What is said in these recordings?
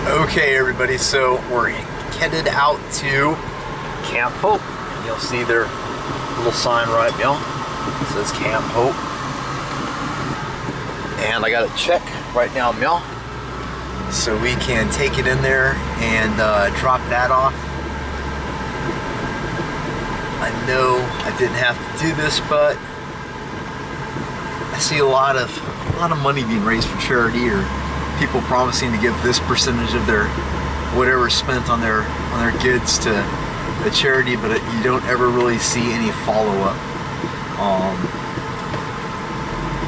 Okay, everybody, so we're headed out to Camp Hope. You'll see their little sign right now. It says Camp Hope. And I got a check right now, Mel. So we can take it in there and drop that off. I know I didn't have to do this, but I see a lot of money being raised for charity, or people promising to give this percentage of their whatever spent on their kids to a charity, but you don't ever really see any follow-up.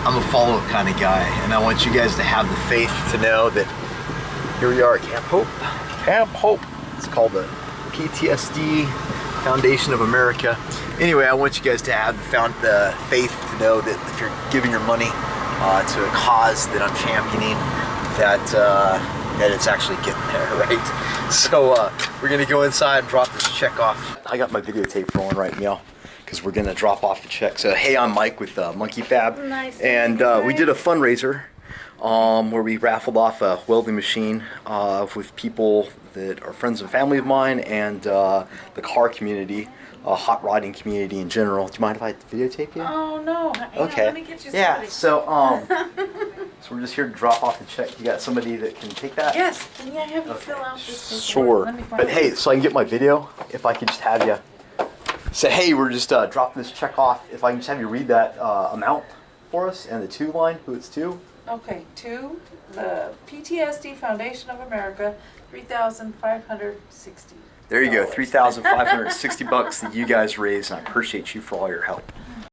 I'm a follow-up kind of guy, and I want you guys to have the faith to know that here we are at Camp Hope. Camp Hope. It's called the PTSD Foundation of America. Anyway, I want you guys to have the faith to know that if you're giving your money to a cause that I'm championing, that it's actually getting there, right? So we're gonna go inside and drop this check off. I got my videotape rolling right now because we're gonna drop off the check. So hey, I'm Mike with Monkey Fab, nice, and we did a fundraiser where we raffled off a welding machine with people that are friends and family of mine, and the car community, hot rodding community in general. Do you mind if I videotape you? Oh no. Hang Okay. on, let me get you Yeah. somebody. So so we're just here to drop off the check. You got somebody that can take that? Yes. Can I have you fill out this paperwork? Sure. Let me find But it. hey, so I can get my video, if I could just have you say, hey, we're just dropping this check off. If I can just have you read that amount for us and the to line, who it's to. Okay, to the PTSD Foundation of America, $3,560. There you go, $3,560 that you guys raised, and I appreciate you for all your help.